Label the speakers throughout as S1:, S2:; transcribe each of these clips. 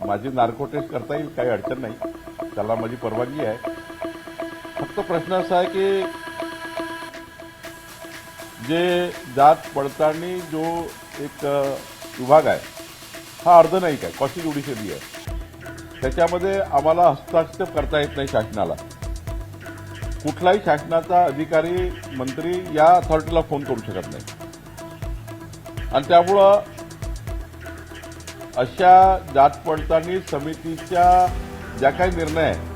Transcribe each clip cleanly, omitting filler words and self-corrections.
S1: माझी narco taste करता येईल, काही अडचण नाही, त्याला माझी परवानगी आहे. फक्त प्रश्न असा आहे की जे जात पडताळणी जो एक विभाग आहे हा अर्धनैतिक आहे, क्वासी ज्युडिशियरी आहे. त्याच्यामध्ये आम्हाला हस्तक्षेप करता येत नाही शासनाला. कुठलाही शासनाचा अधिकारी मंत्री या अथॉरिटीला फोन करू शकत नाही आणि त्यामुळं अशा जात पडताळणी समितीच्या ज्या काही निर्णय आहे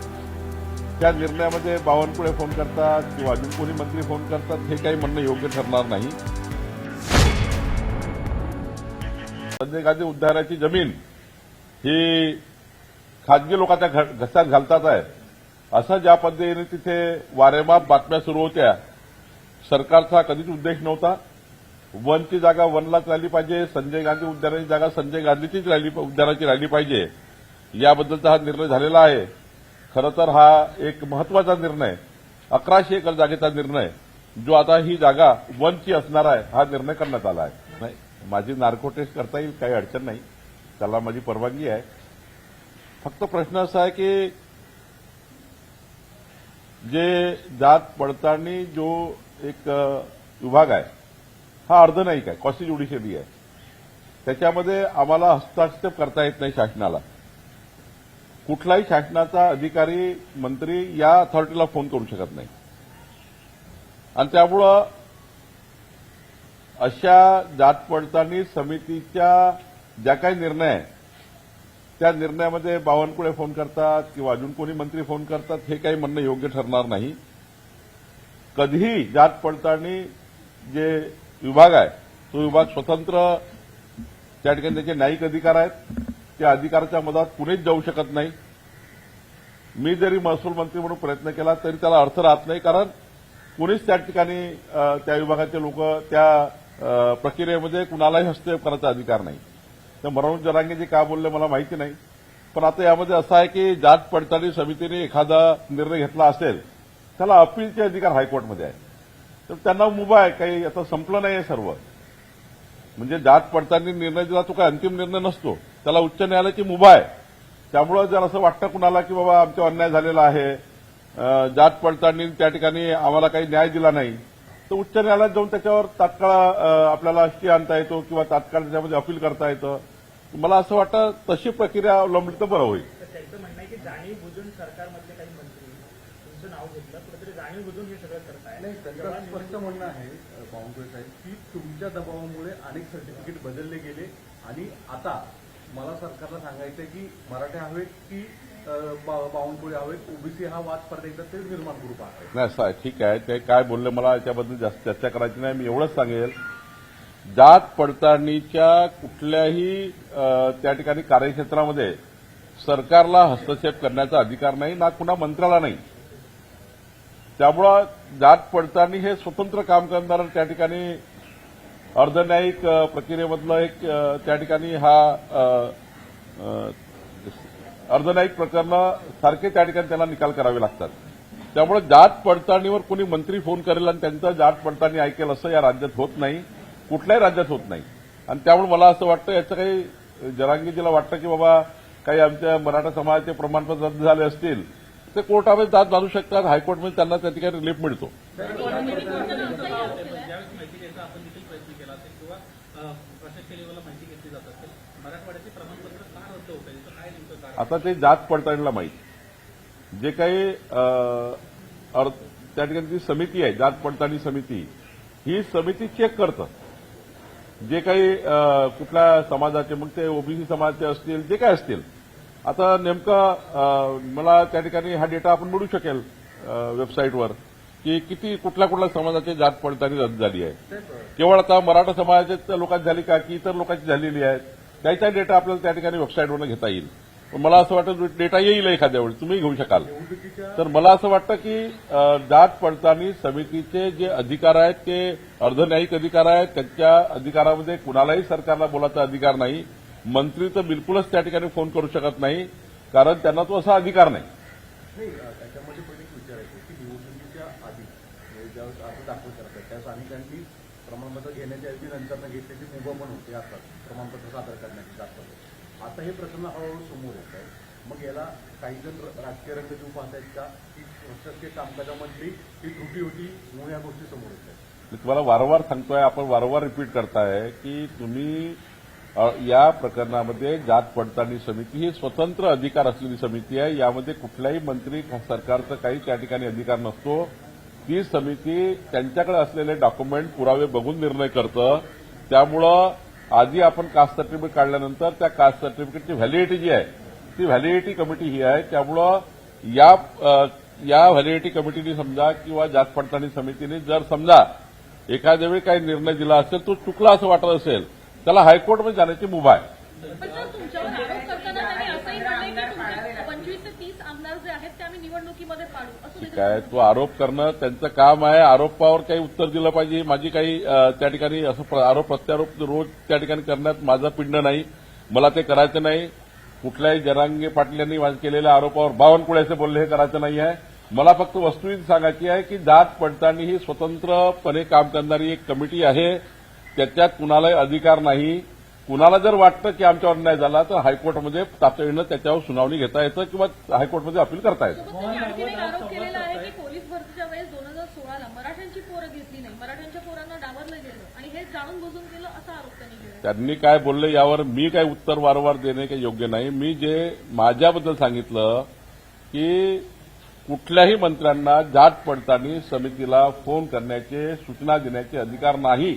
S1: त्या निर्णयामध्ये बावनकुळे फोन करतात किंवा अजून कोणी मंत्री फोन करतात हे काही म्हणणं योग्य ठरणार नाही. संजय गांधी उद्यानाची जमीन ही खाजगी लोकांच्या घशात घालतात आहे असं ज्या पद्धतीने तिथे वारेमाप बातम्या सुरू होत्या, सरकारचा कधीच उद्देश नव्हता. वनची जागा वनलाच राहिली पाहिजे, संजय गांधी उद्यानाची जागा संजय गांधीचीच उद्यानाची राहिली पाहिजे, याबद्दलचा हा निर्णय झालेला आहे. खरं तर हा एक महत्वाचा निर्णय, 1100 एकर जागेचा निर्णय, जो आता ही जागा वनची असणार आहे, हा निर्णय करण्यात आला आहे. नाही, माझी नार्को टेस्ट करता येईल, काही अडचण नाही, त्याला माझी परवानगी आहे. फक्त प्रश्न असा आहे की जे जात पडताळणी जो एक विभाग आहे हा अर्धनैतिक आहे, क्वासी ज्युडिशियरी आहे. त्याच्यामध्ये आम्हाला हस्तक्षेप करता येत नाही शासनाला. कुठलाही शासनाचा अधिकारी मंत्री या अथॉरिटीला फोन करू शकत नाही आणि त्यामुळं अशा जात पडताळणी समितीच्या ज्या काही निर्णय आहे त्या निर्णयामध्ये बावनकुळे फोन करतात किंवा अजून कोणी मंत्री फोन करतात हे काही म्हणणं योग्य ठरणार नाही. कधीही जात पडताळणी जे विभाग आहे तो विभाग स्वतंत्र, त्या ठिकाणी त्याचे न्यायिक अधिकार आहेत, त्या अधिकाराच्या मधात कुणीच जाऊ शकत नाही. मी जरी महसूल मंत्री म्हणून प्रयत्न केला तरी त्याला अर्थ राहत नाही, कारण कुणीच त्या ठिकाणी त्या विभागाचे लोक त्या प्रक्रियेमध्ये कुणालाही हस्तक्षेप करायचा अधिकार नाही. तर मनोज जरांगेजी काय बोलले मला माहिती नाही, पण आता यामध्ये असं आहे की जात पडताळणी समितीने एखादा निर्णय घेतला असेल त्याला अपीलचे अधिकार हायकोर्टमध्ये आहे. तर त्यांना मुभा आहे, काही आता संपलं नाही आहे सर्व. म्हणजे जात पडताळणी निर्णय दिला तो काय अंतिम निर्णय नसतो, त्याला उच्च न्यायालयाची मुभा आहे. त्यामुळे जर असं वाटतं कुणाला की बाबा आमच्यावर अन्याय झालेला आहे, जात पडताळणी त्या ठिकाणी आम्हाला काही न्याय दिला नाही, तर उच्च न्यायालयात जाऊन त्याच्यावर तात्काळ आपल्याला स्टे आणता येतो किंवा तात्काळ त्याच्यामध्ये अपील करता येतं. मला असं वाटतं तशी प्रक्रिया अवलंबली तर बरं होईल.
S2: त्यांचं म्हणणं आहे की जाणीव बुजून सरकारमधले काही मंत्री तुमचं नाव घेतलं कुठेतरी जाणीव बुजून हे सगळं करताय.
S3: नाही, त्यांचं स्पष्ट म्हणणं आहे बावनकुळे साहेब की तुमच्या दबावामुळे अनेक सर्टिफिकेट बदलले गेले आणि आता मला सरकारला सांगायचंय की मराठे हवेत की बावनकुळे हवेत, ओबीसी हा वाद परत एकदा ते निर्माण करू पाहतात.
S1: नाही असं आहे, ठीक आहे, ते काय बोलले मला याच्याबद्दल जास्त चर्चा करायची नाही. मी एवढंच सांगेल, जात पडताळणीच्या कुठल्याही त्या ठिकाणी कार्यक्षेत्रामध्ये सरकारला हस्तक्षेप करण्याचा अधिकार नाही, ना कुणा मंत्र्याला नाही. त्यामुळं जात पडताळणी हे स्वतंत्र काम करणारं त्या ठिकाणी अर्धन्यायिक प्रक्रियेमधलं एक त्या ठिकाणी हा अर्धन्यायिक प्रकरणं सारखे त्या ठिकाणी त्यांना निकाल करावे लागतात. त्यामुळे जात पडताळणीवर कोणी मंत्री फोन करेल आणि त्यांचं जात पडताळणी ऐकेल असं या राज्यात होत नाही, कुठल्याही राज्यात होत नाही. आणि त्यामुळे मला असं वाटतं याचं काही जरांगीजीला वाटतं की बाबा काही आमच्या मराठा समाजाचे प्रमाणपत्र रद्द झाले असतील ते कोर्टामध्ये जात बांधू शकतात, हायकोर्टमध्ये त्यांना त्या ठिकाणी रिलीफ मिळतो. आता ते जात पडताळणीला माहीत, जे काही त्या ठिकाणी जी समिती आहे जात पडताळणी समिती, ही समिती चेक करतं जे काही कुठल्या समाजाचे, मग ते ओबीसी समाजाचे असतील जे काय असतील. आता नेमकं मला त्या ठिकाणी हा डेटा आपण मिळू शकेल वेबसाईटवर की किती कुठल्या कुठल्या समाजाची जात पडताळणी रद्द झाली आहे. केवळ आता मराठा समाजाच्या लोकांची झाली का की इतर लोकांची झालेली आहे, त्याचा डेटा आपल्याला त्या ठिकाणी वेबसाईटवरून घेता येईल. मला असं वाटतं डेटा येईल एखाद्या वेळी, तुम्ही घेऊ शकाल. तर मला असं वाटतं की जात पडताळणी समितीचे जे अधिकार आहेत ते अर्धन्यायिक अधिकार आहेत, त्यांच्या अधिकारामध्ये कुणालाही सरकारला बोलायचा अधिकार नाही. मंत्री तर बिलकुलच त्या ठिकाणी फोन करू शकत नाही, कारण त्यांना तो असा अधिकार नाही.
S3: त्याच्यामध्ये पण एक विचारायचं की निवडणुकीच्या आधी ज्यावेळेस अर्ज दाखल करतात त्यावेळेस अनेकांनी प्रमाणपत्र घेण्याच्या ऐवजी नंतर घेतल्याची मुभा पण होते असतात प्रमाणपत्र सादर करण्याची जास्त. आता हे प्रकरण हळूहळू समोर येत आहे. मग याला काही जण राजकीय रंगदेव पाहतायत का की प्रशासकीय कामकाजामधली ही त्रुटी होती म्हणून या गोष्टी समोर येत आहेत?
S1: मी तुम्हाला वारंवार सांगतोय, आपण वारंवार रिपीट करताय की तुम्ही या प्रकरणामध्ये जात पडताळणी समिती ही स्वतंत्र अधिकार असलेली समिती आहे. यामध्ये कुठल्याही मंत्री सरकारचा काही त्या ठिकाणी अधिकार नसतो. ती समिती त्यांच्याकडे असलेले डॉक्युमेंट पुरावे बघून निर्णय करतं. त्यामुळं आधी आपण कास्ट सर्टिफिकेट काढल्यानंतर त्या कास्ट सर्टिफिकेटची व्हॅलिडिटी जी आहे ती व्हॅलिडिटी कमिटी ही आहे. त्यामुळं या व्हॅलिडिटी कमिटीने समजा किंवा जात पडताळणी समितीने जर समजा एखाद्या वेळी काही निर्णय दिला असेल तो चुकला असं वाटत असेल त्याला हायकोर्टमध्ये जाण्याची मुभा आहे.
S4: पण सर, तुमच्यावर आरोप करताना त्यांनी असंही म्हणलंय की तुमचे 25 ते 30 आमदार जे आहेत ते आम्ही निवडणुकीमध्ये पाडू असं
S1: ठीक आहे, तो आरोप करणं त्यांचं काम आहे. आरोपावर काही उत्तर दिलं पाहिजे. माझी काही त्या ठिकाणी असं आरोप प्रत्यारोप रोज त्या ठिकाणी करण्यात माझं पिंड नाही. मला ते करायचं नाही. कुठल्याही जरांगे पाटील यांनी केलेल्या आरोपावर बावनकुळेचे बोलले हे करायचं नाही आहे. मला फक्त वस्तुस्थिती सांगायची आहे की जात पडताळणी ही स्वतंत्रपणे काम करणारी एक कमिटी आहे. त्याच्यात कुणालाही अधिकार नाही. कुणाला जर वाटतं की आमच्यावर अन्याय झाला तर हायकोर्टमध्ये तातडीनं त्याच्यावर सुनावणी घेता येतं किंवा हायकोर्टमध्ये अपील करता येतं.
S4: सोबत त्यांनी आणखी एक आरोप केलेला आहे की पोलीस भरतीच्या वेळेस 2016ला मराठ्यांची पोरं घेतली नाही, मराठ्यांच्या पोरांना डावरलं गेलं आणि हे जाणून बुजून केलं असा आरोप त्यांनी केला.
S1: त्यांनी काय बोलले यावर मी काही उत्तर वारंवार देणे काही योग्य नाही. मी जे माझ्याबद्दल सांगितलं की कुठल्याही मंत्र्यांना जात पडताळणी समितीला फोन करण्याचे सूचना देण्याचे अधिकार नाही.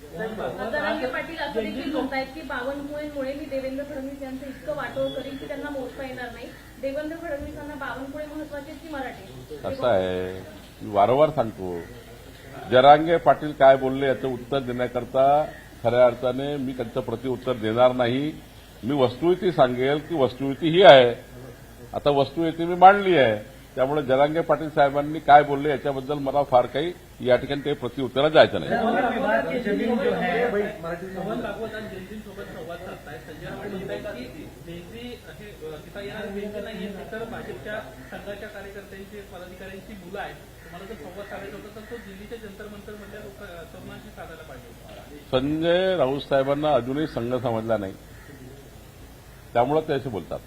S5: जरांगे पाटील असं देखील म्हणतायत की बावनकुळेंमुळे मी देवेंद्र फडणवीस यांचं इतकं वाटोळ करीन की त्यांना मोजता येणार नाही. देवेंद्र फडणवीसांना बावनकुळे महत्वाचे की मराठी?
S1: असं आहे, मी वारंवार सांगतो, जरांगे पाटील काय बोलले याचं उत्तर देण्याकरता खऱ्या अर्थाने मी त्यांचं प्रत्युत्तर देणार नाही. मी वस्तुस्थिती सांगेल की वस्तुस्थिती ही आहे. आता वस्तुस्थिती मी मांडली आहे. त्यामुळे जरांगे पाटील साहेबांनी काय बोलले याच्याबद्दल मला फार काही या ठिकाणी काही प्रत्युत्तर जायचं नाही.
S2: विवाद की जमीन जो है
S6: मोहन भागवत आणि जयंतींसोबत संवाद साधताय. संजय राऊत म्हणतायत की जयंती हे तिथं येणार जयंती नाही तर भाजपच्या संघाच्या कार्यकर्त्यांची पदाधिकाऱ्यांची मुलं आहेत. तुम्हाला जर संवाद साधायचा होता तर तो दिल्लीच्या जंतर मंतर मधल्या तरुणांशी साधायला पाहिजे.
S1: संजय राऊत साहेबांना अजूनही संघ समजला नाही. त्यामुळे ते असे बोलतात.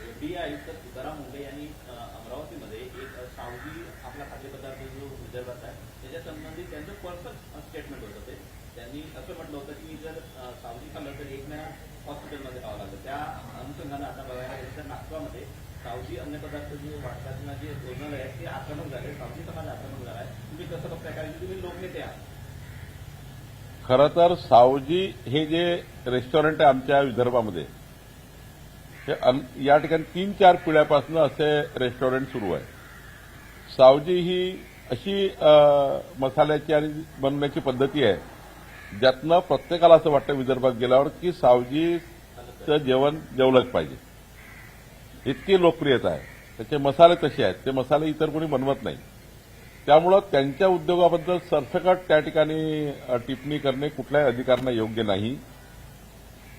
S7: एफडीए आयुक्त तुकाराम मुंडे यांनी अमरावतीमध्ये एक सावजी आपला खाद्यपदार्थ जो विदर्भात आहे त्याच्या संबंधित त्यांचं पर्सनल स्टेटमेंट होतं. ते त्यांनी असं म्हटलं होतं की जर सावजी खाल्लं तर 1 महिना हॉस्पिटलमध्ये राहावं लागतं. त्या अनुषंगानं आता बघायला गेलं तर नागपूरमध्ये सावजी अन्नपदार्थ जे वाटपातना जे ओनर आहेत ते आक्रमक झाले. सावजी समाज आक्रमक झाला आहे. तुम्ही कसं बघताय? कारण तुम्ही लोकनेते आहात.
S1: खरं तर सावजी हे जे रेस्टॉरंट आहे आमच्या विदर्भामध्ये हे या ठिकाणी 3-4 पिढ्यापासून असे रेस्टॉरंट सुरू आहे. सावजी ही अशी मसाल्याची आणि बनवण्याची पद्धती आहे ज्यातनं प्रत्येकाला असं वाटतं विदर्भात गेल्यावर की सावजीचं जेवण जेवलंच पाहिजे. इतकी लोकप्रियता आहे. त्याचे मसाले तसे आहेत. ते मसाले इतर कोणी बनवत नाही. त्यामुळं त्यांच्या उद्योगाबद्दल सरसकट त्या ठिकाणी टिप्पणी करणे कुठल्याही अधिकाऱ्यांना योग्य नाही.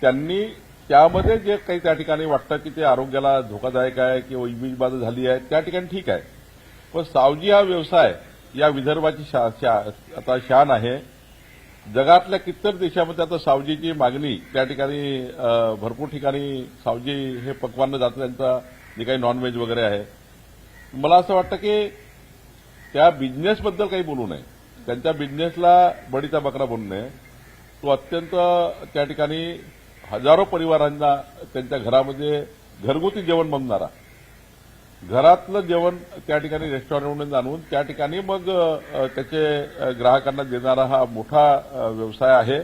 S1: त्यांनी त्यामध्ये जे काही त्या ठिकाणी वाटतं की ते आरोग्याला धोकादायक आहे किंवा इमेजबाधा झाली आहे त्या ठिकाणी ठीक आहे. पण सावजी हा व्यवसाय या विदर्भाची आता शान आहे. जगातल्या कित्येक देशामध्ये आता सावजीची मागणी त्या ठिकाणी भरपूर ठिकाणी सावजी हे पक्वान्न जातं. त्यांचा जे काही नॉनव्हेज वगैरे आहे. मला असं वाटतं की त्या बिझनेसबद्दल काही बोलू नये. त्यांच्या बिझनेसला बडीचा बकरा बनू नये. तो अत्यंत त्या ठिकाणी हजारो परिवारांना त्यांच्या घरामध्ये घरगुती जेवण बनवणारा, घरातलं जेवण त्या ठिकाणी रेस्टॉरंटमधून आणून त्या ठिकाणी मग त्याचे ग्राहकांना देणारा हा मोठा व्यवसाय आहे.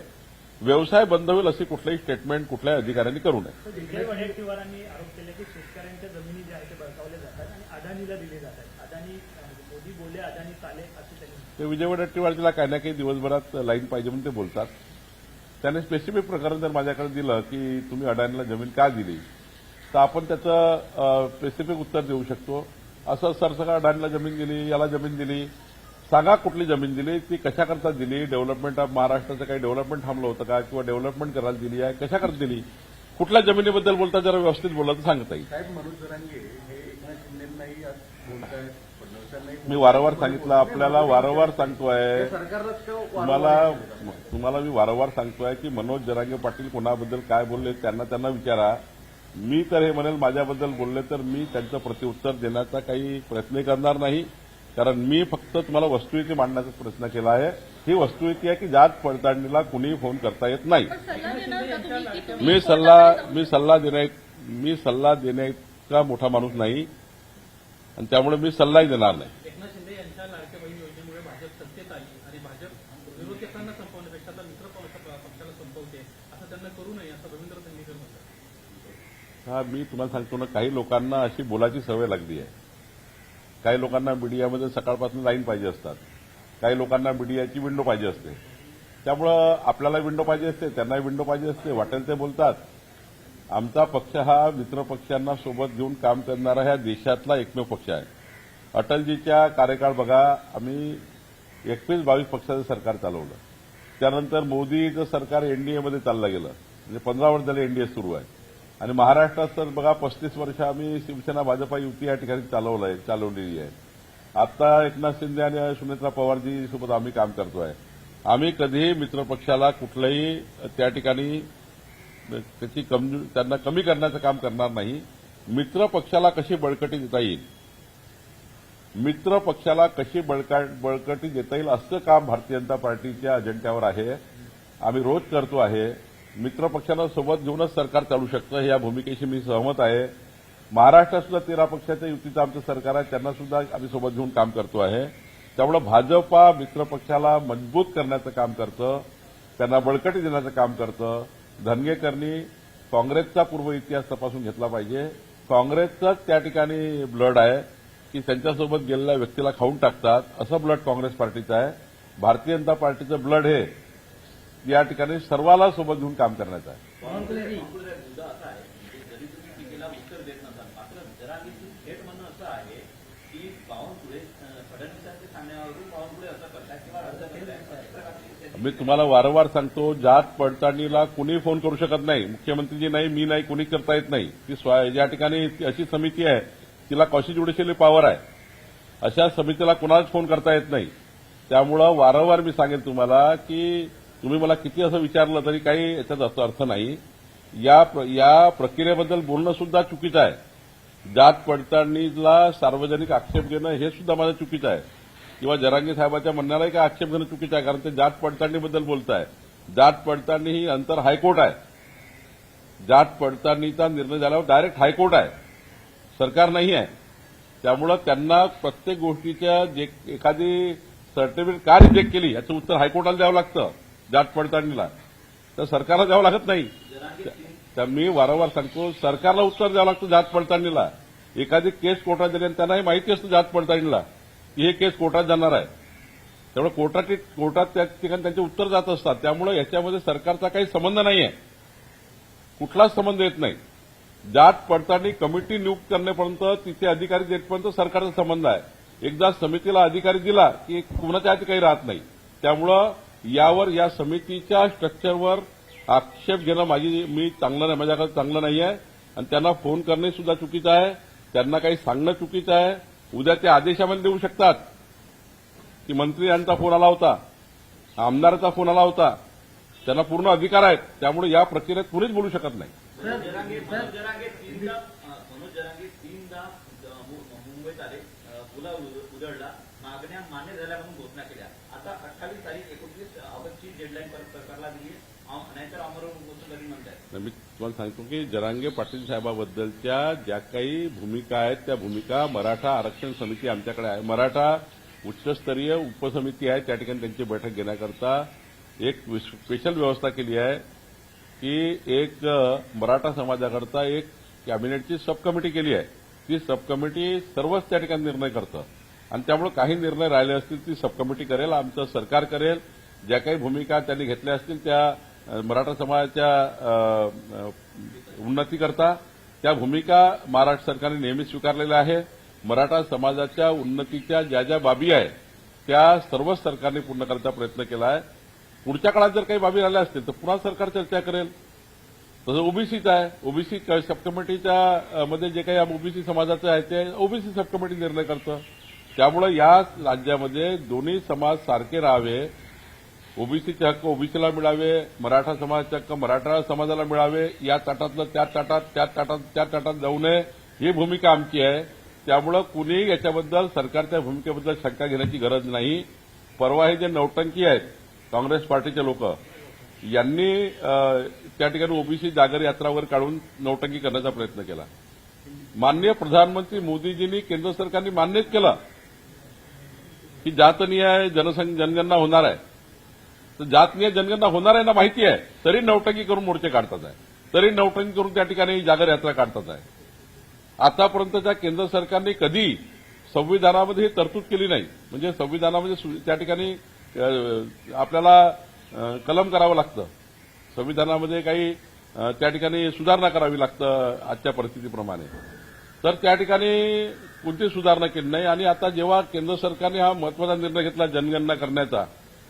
S1: व्यवसाय बंद होईल अशी कुठलीही स्टेटमेंट कुठल्याही अधिकाऱ्यांनी करू नये.
S2: विजय वडेट्टीवारांनी आरोप केले की शेतकऱ्यांच्या जमिनी ज्या आहेत ते बळकावल्या जातात आणि अदानीला दिले जातात. अदानी मोदी बोलले अदानी चाले असं त्यांनी.
S1: ते विजय वडेट्टीवारला काही ना काही दिवसभरात लाईन पाहिजे म्हणून ते बोलतात. त्याने स्पेसिफिक प्रकरण जर माझ्याकडे दिलं की तुम्ही अडाणीला जमीन का दिली तर आपण त्याचं स्पेसिफिक उत्तर देऊ शकतो. असं सरसकट अडाणीला जमीन दिली, याला जमीन दिली, सांगा कुठली जमीन दिली, ती कशाकरता दिली, डेव्हलपमेंट ऑफ महाराष्ट्राचं काही डेव्हलपमेंट थांबलं होतं का किंवा डेव्हलपमेंट करायला दिली आहे, कशाकरता दिली, कुठल्या जमिनीबद्दल बोलता जरा व्यवस्थित बोलला तर सांगता येईल.
S3: साहेब, मनोज जरांगे हे एकनाथ शिंदेंनाही आज बोलतायत, फडणवीस पक्षांनाही
S1: मी वारंवार सांगितलं, आपल्याला वारंवार सांगतोय,
S3: सरकारलाच का
S1: तुम्हाला मी वारंवार सांगतोय की मनोज जरांगे पाटील कोणाबद्दल काय बोलले त्यांना विचारा. मी तर हे म्हणेल माझ्याबद्दल बोलले तर मी त्यांचं प्रत्युत्तर देण्याचा काही प्रयत्न करणार नाही, कारण मी फक्त तुम्हाला वस्तुस्थिती मांडण्याचा प्रयत्न केला आहे. ही वस्तुस्थिती आहे की जात पडताळणीला कुणीही फोन करता येत नाही.
S4: पण सल्ला देणार का तुम्ही की तुम्ही
S1: मी सल्ला देण्याचा मोठा माणूस नाही आणि त्यामुळे मी सल्लाही देणार नाही.
S6: एकनाथ शिंदे यांच्या लाडक्या बहीण योजनेमुळे भाजप सत्तेत आली आणि भाजप विरोधकांना संपवण्यापेक्षा आता मित्र पक्षाला संपवते, असं त्यांना करू नये असं रवींद्र धंगेकर म्हणतात.
S1: हा, मी तुम्हाला सांगतो ना, काही लोकांना अशी बोलायची सवय लागली आहे. काही लोकांना मीडियामध्ये सकाळपासून लाईन पाहिजे असतात, काही लोकांना मीडियाची विंडो पाहिजे असते. त्यामुळं आपल्याला विंडो पाहिजे असते, त्यांनाही विंडो पाहिजे असते, वाटेल ते बोलतात. आमचा पक्ष हा मित्रपक्षांना सोबत घेऊन काम करणारा ह्या देशातला एकमेव पक्ष आहे. अटलजीच्या कार्यकाळ बघा, आम्ही 21-22 पक्षाचं सरकार चालवलं. त्यानंतर मोदीचं सरकार एनडीएमध्ये चाललं गेलं, म्हणजे 15 वर्ष झाले एनडीए सुरू आहे. आणि महाराष्ट्रात तर बघा 35 वर्ष आम्ही शिवसेना भाजपा युती या ठिकाणी चालवलेली आहे. आता एकनाथ शिंदे आणि सुनेत्रा पवारजी सोबत आम्ही काम करतोय. आम्ही कधीही मित्रपक्षाला कुठलंही त्या ठिकाणी त्यांना कमी करण्याचं काम करणार नाही. मित्र पक्षाला कशी बळकटी देता येईल, मित्र पक्षाला कशी बळकटी देता येईल असं काम भारतीय जनता पार्टीच्या अजेंड्यावर आहे. आम्ही रोज करतो आहे. मित्र पक्षाला सोबत घेऊनच सरकार चालू शकतं, या भूमिकेशी मी सहमत आहे. महाराष्ट्रात सुद्धा 13 पक्षाच्या युतीचं आमचं सरकार आहे, त्यांना सुद्धा आम्ही सोबत घेऊन काम करतो आहे. त्यामुळे भाजपा मित्र पक्षाला मजबूत करण्याचं काम करतं, त्यांना बळकटी देण्याचं काम करतं. धनगेकरनी काँग्रेसचा पूर्व इतिहास तपासून घेतला पाहिजे. काँग्रेसचाच त्या ठिकाणी ब्लड आहे की त्यांच्यासोबत गेलेल्या व्यक्तीला खाऊन टाकतात, असं ब्लड काँग्रेस पार्टीचं आहे. भारतीय जनता पार्टीचं ब्लड हे या ठिकाणी सर्वाला सोबत घेऊन काम करण्याचं आहे.
S7: मुद्दा असा आहे की जरी तुम्ही टीकेला उत्तर देत नसाल, मात्र जरांगेचं थेट म्हणणं असं आहे की बावनकुळे फडणवीसांच्या सांगण्यावरून बावनकुळे असं करताय किंवा अर्ज करताय.
S1: मी तुम्हाला वारंवार सांगतो, जात पडताळणीला कुणी फोन करू शकत नाही. मुख्यमंत्रीजी नाही, मी नाही, कुणी करता येत नाही. ती या ठिकाणी अशी समिती आहे, तिला कॉशी ज्युडिशियल पॉवर आहे. अशा समितीला कुणालाच फोन करता येत नाही. त्यामुळं वारंवार मी सांगेन तुम्हाला की तुम्ही मला किती असं विचारलं तरी काही याच्यात अर्थ नाही. या प्रक्रियेबद्दल बोलणं सुद्धा चुकीचं आहे. जात पडताळणीला सार्वजनिक आक्षेप घेणं हे सुद्धा माझं चुकीचं आहे. किंवा जरांगे साहेबाच्या म्हणण्यालाही काय आक्षेप घेणं चुकीचं आहे, कारण ते जात पडताळणीबद्दल बोलत आहे. जात पडताळणी ही अंतर हायकोर्ट आहे. जात पडताळणीचा निर्णय झाल्यावर डायरेक्ट हायकोर्ट आहे, सरकार नाही आहे. त्यामुळं त्यांना प्रत्येक गोष्टीच्या जे एखादी सर्टिफिकेट का रिजेक्ट केली याचं उत्तर हायकोर्टाला द्यावं लागतं. जात पडताळणीला तर सरकारला द्यावं लागत नाही. तर मी वारंवार सांगतो, सरकारला उत्तर द्यावं लागतं जात पडताळणीला. एखादी केस कोर्टात दिली आणि त्यांनाही माहिती असतं जात पडताळणीला की हे केस कोर्टात जाणार आहे. त्यामुळे कोर्टात त्या ठिकाणी त्यांचे उत्तर जात असतात. त्यामुळे याच्यामध्ये सरकारचा काही संबंध नाही आहे, कुठलाच संबंध येत नाही. जात पडताळणी कमिटी नियुक्त करण्यापर्यंत, तिथे अधिकारी देतपर्यंत सरकारचा संबंध आहे. एकदा समितीला अधिकारी दिला की कुणाच्या हाती काही राहत नाही. त्यामुळं या समितीच्या स्ट्रक्चरवर आक्षेप घेणं मी चांगलं नाही, माझ्याकडे चांगलं नाही आहे. आणि त्यांना फोन करणे सुद्धा चुकीचं आहे, त्यांना काही सांगणं चुकीचं आहे. उद्या ते आदेशामध्ये देऊ शकतात की मंत्री यांचा फोन आला होता, आमदाराचा फोन आला होता, त्यांना पूर्ण अधिकार आहेत. त्यामुळे या प्रक्रियेत कुणीच बोलू शकत नाही.
S7: मनोज जरांगे तीनदा मुंबईत आले, पुला उधळला, मागण्या मान्य झाल्या म्हणून घोषणा केल्या. आता 28 तारीख 29 ऑगस्टची डेडलाईन सरकारला दिली, नाहीतर अमर उपोषण म्हणताय.
S1: मी तुम्हाला सांगतो की जरांगे पाटील साहेबाबद्दलच्या ज्या काही भूमिका आहेत त्या भूमिका मराठा आरक्षण समिती आमच्याकडे आहे. मराठा उच्चस्तरीय उपसमिती आहे, त्या ठिकाणी त्यांची बैठक घेण्याकरता एक स्पेशल व्यवस्था केली आहे की एक मराठा समाजाकरता एक कॅबिनेटची सब कमिटी केली आहे. ती सब कमिटी सर्वच त्या ठिकाणी निर्णय करतं आणि त्यामुळे काही निर्णय राहिले असतील ती सब कमिटी करेल, आमचं सरकार करेल. ज्या काही भूमिका त्यांनी घेतल्या असतील त्या मराठा समाजाच्या उन्नतीकरता त्या भूमिका महाराष्ट्र सरकारने नेहमी स्वीकारलेल्या आहे. मराठा समाजाच्या उन्नतीच्या ज्या बाबी आहेत त्या सर्वच सरकारने पूर्ण करण्याचा प्रयत्न केला आहे. पुढच्या काळात जर काही बाबी राहिल्या असतील तर पुन्हा सरकार चर्चा करेल. तसं ओबीसीचं आहे, ओबीसी सब कमिटीच्या मध्ये जे काही ओबीसी समाजाचं आहे ते ओबीसी सब कमिटी निर्णय करतं. त्यामुळे या राज्यामध्ये दोन्ही समाज सारखे राहावे, ओबीसीचे हक्क ओबीसीला मिळावे, मराठा समाजाचे हक्क मराठा समाजाला मिळावे, या ताटातलं त्या ताटात जाऊ नये, ही भूमिका आमची आहे. त्यामुळे कुणी याच्याबद्दल सरकारच्या भूमिकेबद्दल शंका घेण्याची गरज नाही. परवा हे जे नौटंकी आहेत काँग्रेस पार्टीचे लोक यांनी त्या ठिकाणी ओबीसी जागर यात्रा वगैरे काढून नौटंकी करण्याचा प्रयत्न केला. माननीय प्रधानमंत्री मोदीजींनी केंद्र सरकारने मान्यच केलं की जातनीय जनगणना होणार आहे. तर जातनीय जनगणना होणार आहे ना माहिती आहे, तरी नौटंकी करून मोर्चे काढतात आहे, तरी नौटंकी करून त्या ठिकाणी जागर यात्रा काढतात आहे. आतापर्यंतच्या केंद्र सरकारने कधी संविधानामध्ये तरतूद केली नाही. म्हणजे संविधानामध्ये त्या ठिकाणी आपल्याला कलम करावं लागतं, संविधानामध्ये काही त्या ठिकाणी सुधारणा करावी लागतं आजच्या परिस्थितीप्रमाणे. तर त्या ठिकाणी कोणती सुधारणा केली नाही. आणि आता जेव्हा केंद्र सरकारने हा महत्वाचा निर्णय घेतला जनगणना करण्याचा,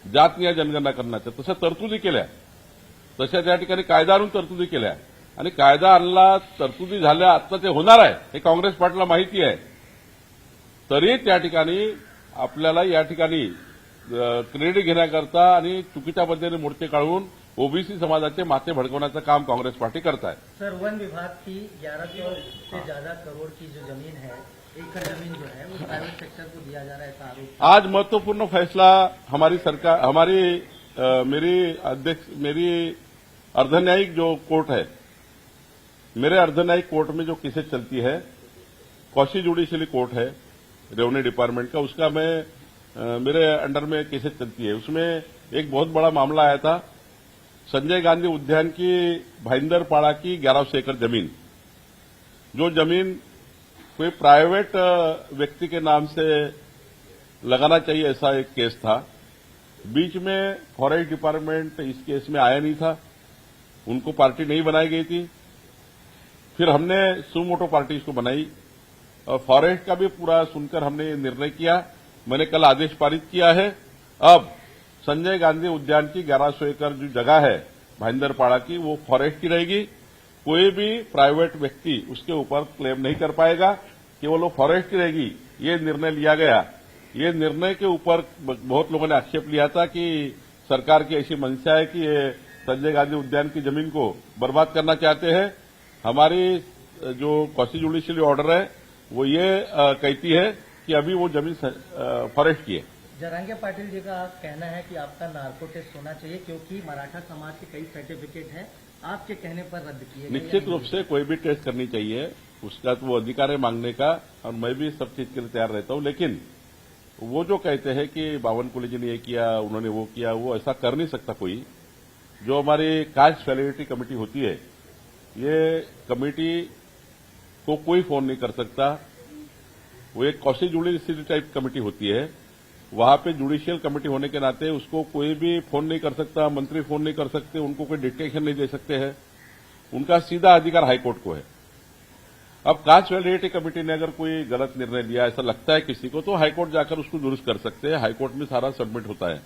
S1: जातनीय जनगणना करण्याचा, तशा तरतुदी केल्या, तशा त्या ठिकाणी कायदा आणून तरतुदी केल्या आणि कायदा आणला, तरतुदी झाल्या, आता ते होणार आहे हे काँग्रेस पार्टीला माहिती आहे. तरी त्या ठिकाणी आपल्याला या ठिकाणी क्रेडिट घेण्याकरता आणि चुकीच्या पद्धतीने मोर्चे काढून ओबीसी समाजाचे माथे भडकवण्याचं काम कांग्रेस पार्टी करता है.
S8: सर, वन विभाग की 1100 से ज्यादा करोड़ की जो जमीन है, एकड़ जमीन जो है वो प्राइवेट सेक्टर को दिया जा रहा है, ऐसा आरोप.
S1: आज महत्वपूर्ण फैसला हमारी सरकार मेरी अर्धन्यायिक जो कोर्ट है, मेरे अर्धन्यायिक कोर्ट में जो केसेस चलती है, कौशी जुडिशियली कोर्ट है रेवेन्यू डिपार्टमेंट का, उसका मेरे अंडर में केसेस चलती है. उसमें एक बहुत बड़ा मामला आया था, संजय गांधी उद्यान की भाईंदरपाड़ा की 1100 एकड़ जमीन, जो जमीन कोई प्राइवेट व्यक्ति के नाम से लगाना चाहिए, ऐसा एक केस था. बीच में फॉरेस्ट डिपार्टमेंट इस केस में आया नहीं था, उनको पार्टी नहीं बनाई गई थी. फिर हमने सुमोटो पार्टी इसको बनाई और फॉरेस्ट का भी पूरा सुनकर हमने ये निर्णय किया. मैंने कल आदेश पारित किया है. अब संजय गांधी उद्यान की 1100 एकड़ जो जगह है भाईंदरपाड़ा की, वो फॉरेस्ट की रहेगी. कोई भी प्राइवेट व्यक्ति उसके ऊपर क्लेम नहीं कर पाएगा, केवल वो फॉरेस्ट की रहेगी. ये निर्णय लिया गया. ये निर्णय के ऊपर बहुत लोगों ने आक्षेप लिया था कि सरकार की ऐसी मंशा है कि ये संजय गांधी उद्यान की जमीन को बर्बाद करना चाहते हैं. हमारी जो कौशी जुडिशियल ऑर्डर है वो ये कहती है कि अभी वो जमीन फॉरेस्ट की है.
S8: जरांगे पाटिल जी का कहना है कि आपका नार्को टेस्ट होना चाहिए क्योंकि मराठा समाज के कई सर्टिफिकेट हैं, आपके कहने पर रद्द किए गए.
S1: निश्चित रूप से कोई भी टेस्ट करनी चाहिए, उसका तो वो अधिकार है मांगने का, और मैं भी सब चीज के लिए तैयार रहता हूं. लेकिन वो जो कहते हैं कि बावनकुळे जी ने ये किया, उन्होंने वो किया, वो ऐसा कर नहीं सकता कोई. जो हमारी कास्ट वैलिडिटी कमेटी होती है, ये कमेटी को कोई फोन नहीं कर सकता. वो एक कौशी जुडिशियल टाइप कमेटी होती है, वहां पे जुडिशियल कमेटी होने के नाते उसको कोई भी फोन नहीं कर सकता, मंत्री फोन नहीं कर सकते, उनको कोई डिक्टेशन नहीं दे सकते हैं. उनका सीधा अधिकार हाईकोर्ट को है. अब कास्ट वैलिडिटी कमेटी ने अगर कोई गलत निर्णय लिया, ऐसा लगता है किसी को, तो हाईकोर्ट जाकर उसको दुरुस्त कर सकते हैं. हाईकोर्ट में सारा सबमिट होता है.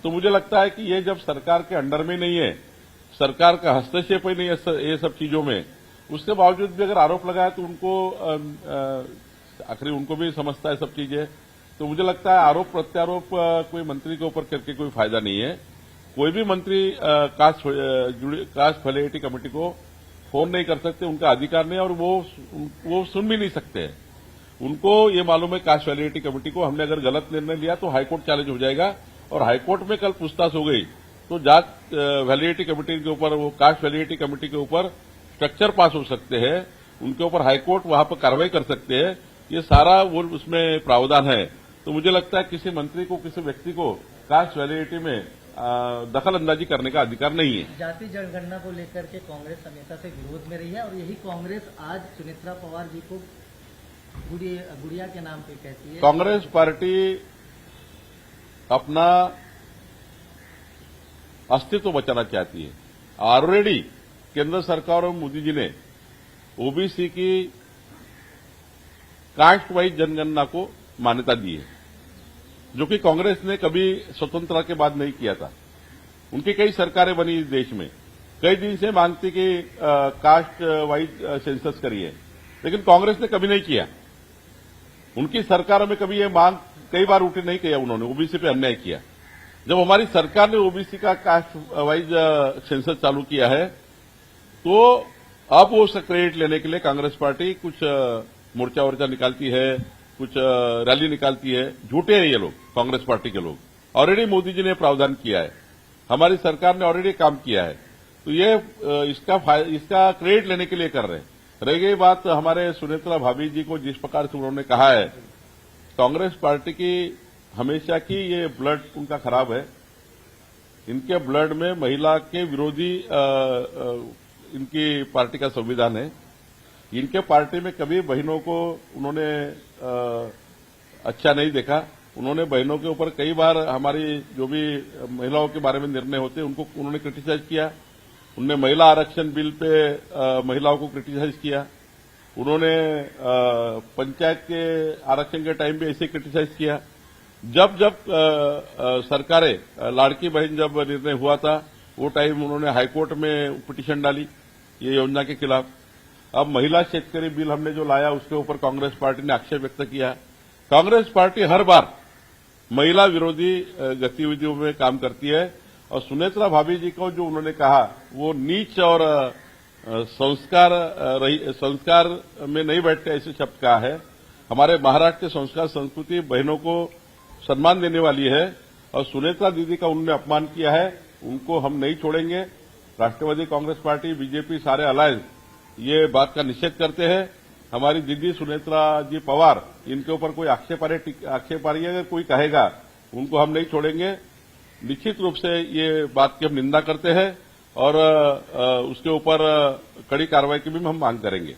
S1: तो मुझे लगता है कि ये जब सरकार के अंडर में नहीं है, सरकार का हस्तक्षेप ही नहीं है ये सब चीजों में, उसके बावजूद भी अगर आरोप लगाया तो उनको आखिर उनको भी समझता है सब चीजें. तो मुझे लगता है आरोप प्रत्यारोप कोई मंत्री के ऊपर करके कोई फायदा नहीं है. कोई भी मंत्री कास्ट वैलिडिटी कमेटी को फोन नहीं कर सकते, उनका अधिकार नहीं, और वो सुन भी नहीं सकते हैं. उनको ये मालूम है कास्ट वैलिडिटी कमेटी को, हमने अगर गलत निर्णय लिया तो हाईकोर्ट चैलेंज हो जाएगा, और हाईकोर्ट में कल पूछताछ हो गई तो जात वैलिडिटी कमेटी के ऊपर, वो कास्ट वैलिडिटी कमेटी के ऊपर स्ट्रक्चर पास हो सकते हैं, उनके ऊपर हाईकोर्ट वहां पर कार्रवाई कर सकते हैं. ये सारा वो उसमें प्रावधान है. तो मुझे लगता है किसी मंत्री को, किसी व्यक्ति को कास्ट वैलिडिटी में दखल अंदाजी करने का अधिकार नहीं है.
S8: जाति जनगणना को लेकर के कांग्रेस हमेशा से विरोध में रही है और यही कांग्रेस आज सुनेत्रा पवार जी को गुड़िया के नाम पे कहती है.
S1: कांग्रेस पार्टी अपना अस्तित्व बचाना चाहती है. ऑलरेडी केंद्र सरकार और मोदी जी ने ओबीसी की कास्ट वाइज जनगणना को मान्यता दी है, जो कि कांग्रेस ने कभी स्वतंत्रता के बाद नहीं किया था. उनकी कई सरकारें बनी इस देश में, कई दिन से मांगती कि कास्ट वाइज सेंसस करिए, लेकिन कांग्रेस ने कभी नहीं किया. उनकी सरकारों में कभी ये मांग कई बार उठी नहीं किया उन्होंने, ओबीसी पे अन्याय किया। जब हमारी सरकार ने ओबीसी का कास्ट वाइज सेंसस चालू किया है, तो अब वो उसका क्रेडिट लेने के लिए कांग्रेस पार्टी कुछ मोर्चा वोर्चा निकालती है, कुछ रैली निकालती है। झूठे हैं ये लोग, कांग्रेस पार्टी के लोग। ऑलरेडी मोदी जी ने प्रावधान किया है, हमारी सरकार ने ऑलरेडी काम किया है, तो ये इसका क्रेडिट लेने के लिए कर रहे हैं। रह गई बात हमारे सुनेत्रा भाभी जी को, जिस प्रकार से उन्होंने कहा है, कांग्रेस पार्टी की हमेशा की ये ब्लड उनका खराब है। इनके ब्लड में महिला के विरोधी इनकी पार्टी का संविधान है। इनके पार्टी में कभी बहनों को उन्होंने अच्छा नहीं देखा। उन्होंने बहनों के ऊपर कई बार हमारी जो भी महिलाओं के बारे में निर्णय होते उनको उन्होंने क्रिटिसाइज किया। उन्होंने महिला आरक्षण बिल पे महिलाओं को क्रिटिसाइज किया। उन्होंने पंचायत के आरक्षण के टाइम पे ऐसे क्रिटिसाइज किया। जब सरकारें लाड़की बहन जब निर्णय हुआ था, वो टाइम उन्होंने हाईकोर्ट में पिटीशन डाली ये योजना के खिलाफ। अब महिला शेतकरी बिल हमने जो लाया उसके ऊपर कांग्रेस पार्टी ने आक्षेप व्यक्त किया। कांग्रेस पार्टी हर बार महिला विरोधी गतिविधियों में काम करती है। और सुनेत्रा भाभी जी को जो उन्होंने कहा वो नीच और संस्कार में नहीं बैठते ऐसे शब्द कहा है। हमारे महाराष्ट्र के संस्कार संस्कृति बहनों को सम्मान देने वाली है, और सुनेत्रा दीदी का उन्होंने अपमान किया है, उनको हम नहीं छोड़ेंगे। राष्ट्रवादी कांग्रेस पार्टी, बीजेपी, सारे अलायंस ये बात का निषेध करते हैं। हमारी दीदी सुनेत्रा जी पवार, इनके ऊपर कोई आक्षेपारी अगर कोई कहेगा उनको हम नहीं छोड़ेंगे। निश्चित रूप से ये बात की हम निंदा करते हैं और उसके ऊपर कड़ी कार्रवाई की भी हम मांग करेंगे।